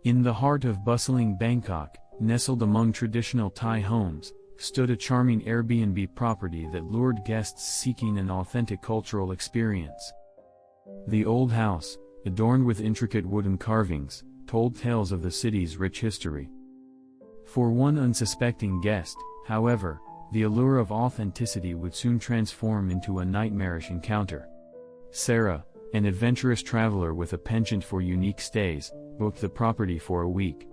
In the heart of bustling Bangkok, nestled among traditional Thai homes, stood a charming Airbnb property that lured guests seeking an authentic cultural experience. The old house, adorned with intricate wooden carvings, told tales of the city's rich history. For one unsuspecting guest, however, the allure of authenticity would soon transform into a nightmarish encounter. Sarah, an adventurous traveler with a penchant for unique stays, booked the property for a week.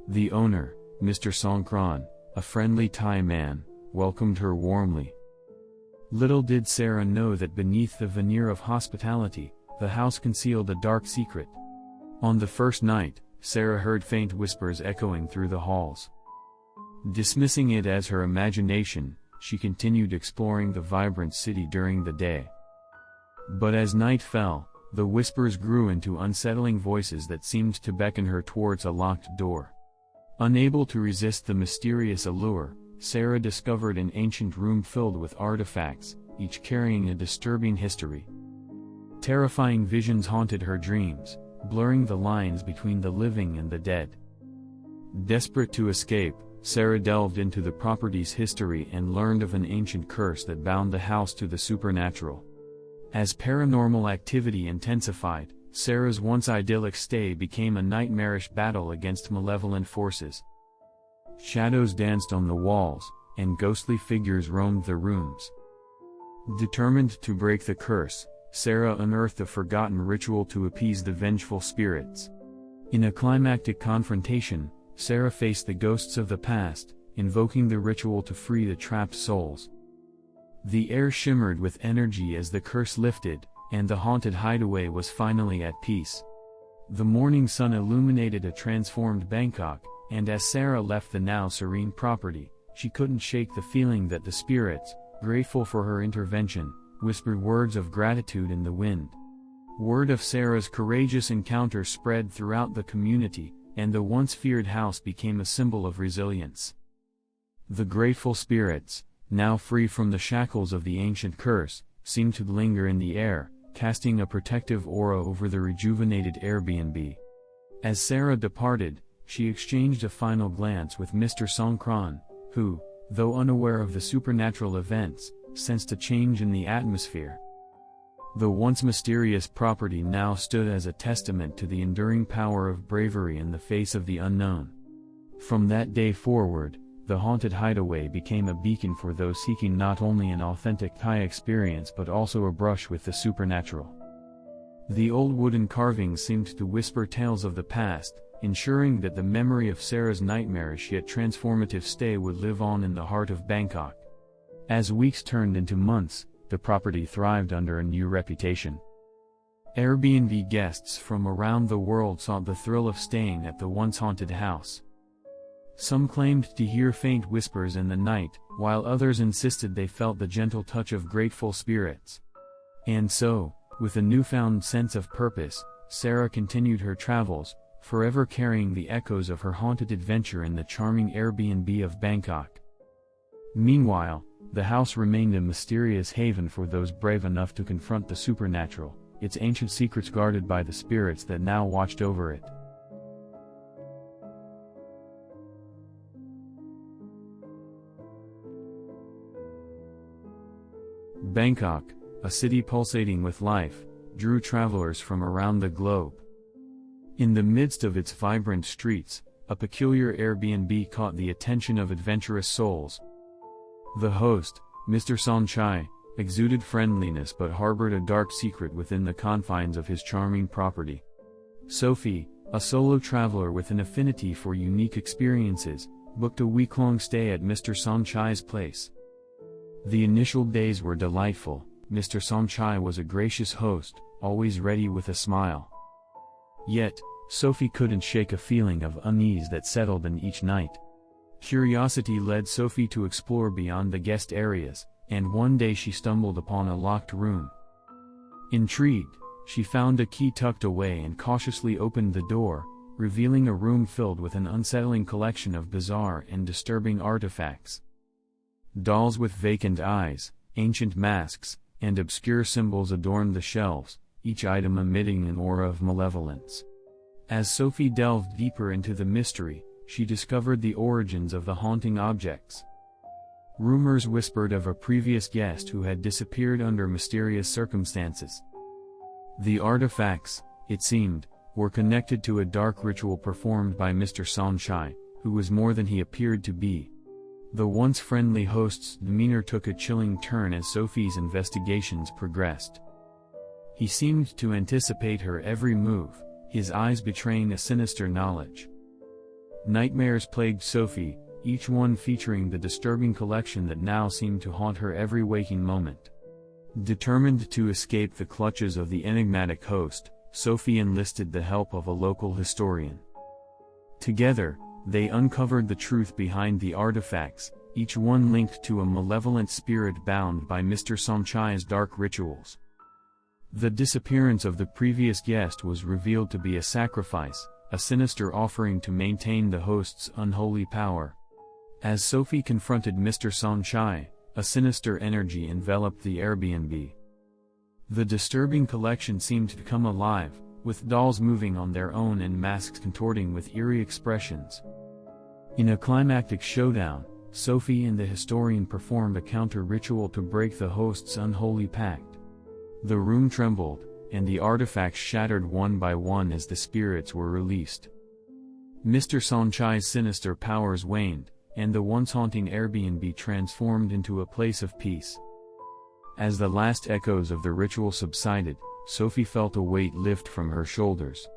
The owner, Mr. Songkran, a friendly Thai man, welcomed her warmly. Little did Sarah know that beneath the veneer of hospitality, the house concealed a dark secret. On the first night, Sarah heard faint whispers echoing through the halls. Dismissing it as her imagination, she continued exploring the vibrant city during the day. But as night fell, the whispers grew into unsettling voices that seemed to beckon her towards a locked door. Unable to resist the mysterious allure, Sarah discovered an ancient room filled with artifacts, each carrying a disturbing history. Terrifying visions haunted her dreams, blurring the lines between the living and the dead. Desperate to escape, Sarah delved into the property's history and learned of an ancient curse that bound the house to the supernatural. As paranormal activity intensified, Sarah's once idyllic stay became a nightmarish battle against malevolent forces. Shadows danced on the walls, and ghostly figures roamed the rooms. Determined to break the curse, Sarah unearthed a forgotten ritual to appease the vengeful spirits. In a climactic confrontation, Sarah faced the ghosts of the past, invoking the ritual to free the trapped souls. The air shimmered with energy as the curse lifted, and the haunted hideaway was finally at peace. The morning sun illuminated a transformed Bangkok, and as Sarah left the now serene property, she couldn't shake the feeling that the spirits, grateful for her intervention, whispered words of gratitude in the wind. Word of Sarah's courageous encounter spread throughout the community, and the once feared house became a symbol of resilience. The grateful spirits, now free from the shackles of the ancient curse, seemed to linger in the air, casting a protective aura over the rejuvenated Airbnb. As Sarah departed, she exchanged a final glance with Mr. Songkran, who, though unaware of the supernatural events, sensed a change in the atmosphere. The once mysterious property now stood as a testament to the enduring power of bravery in the face of the unknown. From that day forward, the Haunted Hideaway became a beacon for those seeking not only an authentic Thai experience but also a brush with the supernatural. The old wooden carvings seemed to whisper tales of the past, ensuring that the memory of Sarah's nightmarish yet transformative stay would live on in the heart of Bangkok. As weeks turned into months, the property thrived under a new reputation. Airbnb guests from around the world sought the thrill of staying at the once haunted house. Some claimed to hear faint whispers in the night, while others insisted they felt the gentle touch of grateful spirits. And so, with a newfound sense of purpose, Sarah continued her travels, forever carrying the echoes of her haunted adventure in the charming Airbnb of Bangkok. Meanwhile, the house remained a mysterious haven for those brave enough to confront the supernatural, its ancient secrets guarded by the spirits that now watched over it. Bangkok, a city pulsating with life, drew travelers from around the globe. In the midst of its vibrant streets, a peculiar Airbnb caught the attention of adventurous souls. The host, Mr. Sonchai, exuded friendliness but harbored a dark secret within the confines of his charming property. Sophie, a solo traveler with an affinity for unique experiences, booked a week-long stay at Mr. Sonchai's place. The initial days were delightful. Mr. Sonchai was a gracious host, always ready with a smile. Yet, Sophie couldn't shake a feeling of unease that settled in each night. Curiosity led Sophie to explore beyond the guest areas, and one day she stumbled upon a locked room. Intrigued, she found a key tucked away and cautiously opened the door, revealing a room filled with an unsettling collection of bizarre and disturbing artifacts. Dolls with vacant eyes, ancient masks, and obscure symbols adorned the shelves, each item emitting an aura of malevolence. As Sophie delved deeper into the mystery, she discovered the origins of the haunting objects. Rumors whispered of a previous guest who had disappeared under mysterious circumstances. The artifacts, it seemed, were connected to a dark ritual performed by Mr. Sanchai, who was more than he appeared to be. The once friendly host's demeanor took a chilling turn as Sophie's investigations progressed. He seemed to anticipate her every move, his eyes betraying a sinister knowledge. Nightmares plagued Sophie, each one featuring the disturbing collection that now seemed to haunt her every waking moment. Determined to escape the clutches of the enigmatic host, Sophie enlisted the help of a local historian. Together, they uncovered the truth behind the artifacts, each one linked to a malevolent spirit bound by Mr. Sanchai's dark rituals. The disappearance of the previous guest was revealed to be a sacrifice, a sinister offering to maintain the host's unholy power. As Sophie confronted Mr. Sanchai, a sinister energy enveloped the Airbnb. The disturbing collection seemed to come alive, with dolls moving on their own and masks contorting with eerie expressions. In a climactic showdown, Sophie and the historian performed a counter-ritual to break the host's unholy pact. The room trembled, and the artifacts shattered one by one as the spirits were released. Mr. Sanchai's sinister powers waned, and the once haunting Airbnb transformed into a place of peace. As the last echoes of the ritual subsided, Sophie felt a weight lift from her shoulders.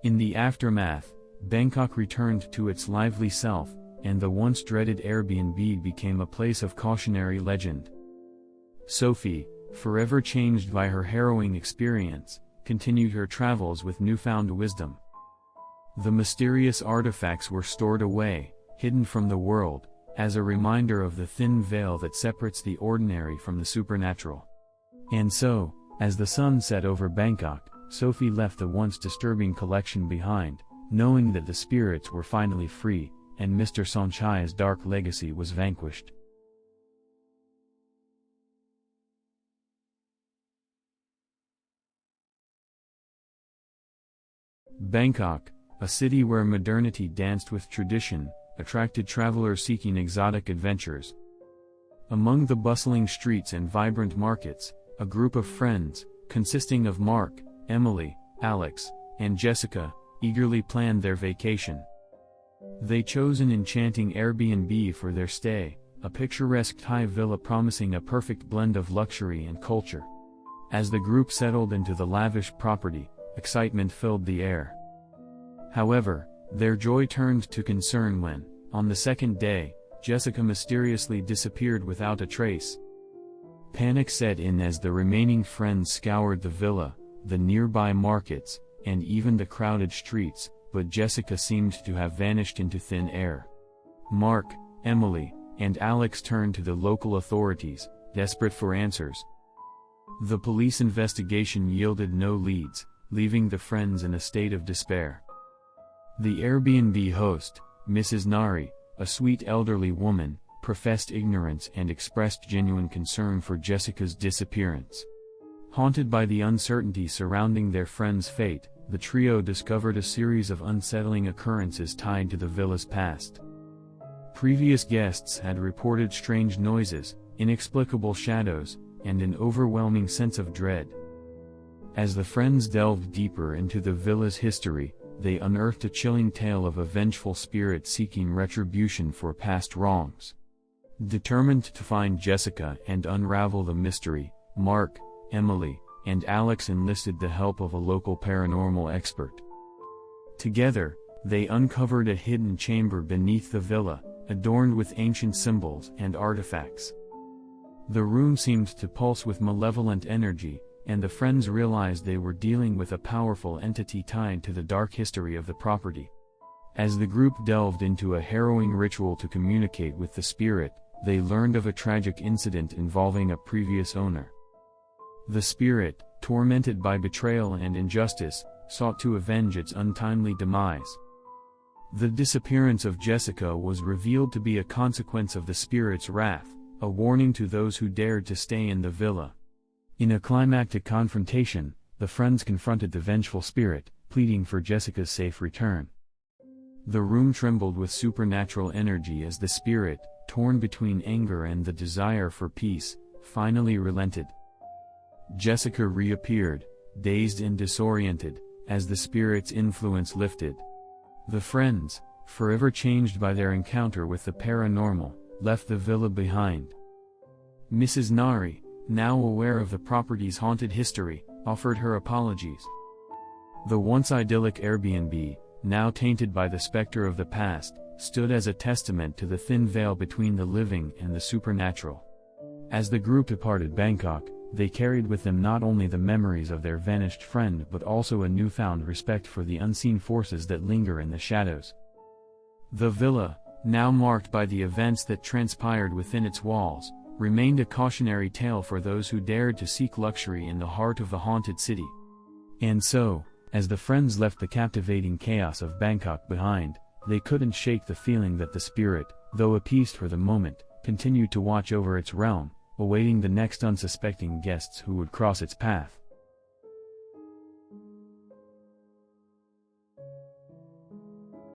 In the aftermath, Bangkok returned to its lively self, and the once dreaded Airbnb became a place of cautionary legend. Sophie, forever changed by her harrowing experience, continued her travels with newfound wisdom. The mysterious artifacts were stored away, hidden from the world, as a reminder of the thin veil that separates the ordinary from the supernatural. And so, as the sun set over Bangkok, Sophie left the once disturbing collection behind, knowing that the spirits were finally free, and Mr. Sanchai's dark legacy was vanquished. Bangkok, a city where modernity danced with tradition, attracted travelers seeking exotic adventures. Among the bustling streets and vibrant markets, a group of friends, consisting of Mark, Emily, Alex, and Jessica, eagerly planned their vacation. They chose an enchanting Airbnb for their stay, a picturesque Thai villa promising a perfect blend of luxury and culture. As the group settled into the lavish property, excitement filled the air. However, their joy turned to concern when, on the second day, Jessica mysteriously disappeared without a trace. Panic set in as the remaining friends scoured the villa, the nearby markets, and even the crowded streets, but Jessica seemed to have vanished into thin air. Mark, Emily, and Alex turned to the local authorities, desperate for answers. The police investigation yielded no leads, leaving the friends in a state of despair. The Airbnb host, Mrs. Nari, a sweet elderly woman, professed ignorance and expressed genuine concern for Jessica's disappearance. Haunted by the uncertainty surrounding their friend's fate, the trio discovered a series of unsettling occurrences tied to the villa's past. Previous guests had reported strange noises, inexplicable shadows, and an overwhelming sense of dread. As the friends delved deeper into the villa's history, they unearthed a chilling tale of a vengeful spirit seeking retribution for past wrongs. Determined to find Jessica and unravel the mystery, Mark, Emily, and Alex enlisted the help of a local paranormal expert. Together, they uncovered a hidden chamber beneath the villa, adorned with ancient symbols and artifacts. The room seemed to pulse with malevolent energy, and the friends realized they were dealing with a powerful entity tied to the dark history of the property. As the group delved into a harrowing ritual to communicate with the spirit, they learned of a tragic incident involving a previous owner. The spirit, tormented by betrayal and injustice, sought to avenge its untimely demise. The disappearance of Jessica was revealed to be a consequence of the spirit's wrath, a warning to those who dared to stay in the villa. In a climactic confrontation, the friends confronted the vengeful spirit, pleading for Jessica's safe return. The room trembled with supernatural energy as the spirit, torn between anger and the desire for peace, finally relented. Jessica reappeared, dazed and disoriented, as the spirit's influence lifted. The friends, forever changed by their encounter with the paranormal, left the villa behind. Mrs. Nari, now aware of the property's haunted history, offered her apologies. The once idyllic Airbnb, now tainted by the specter of the past, stood as a testament to the thin veil between the living and the supernatural. As the group departed Bangkok, they carried with them not only the memories of their vanished friend but also a newfound respect for the unseen forces that linger in the shadows. The villa, now marked by the events that transpired within its walls, remained a cautionary tale for those who dared to seek luxury in the heart of the haunted city. And so, as the friends left the captivating chaos of Bangkok behind, they couldn't shake the feeling that the spirit, though appeased for the moment, continued to watch over its realm, awaiting the next unsuspecting guests who would cross its path.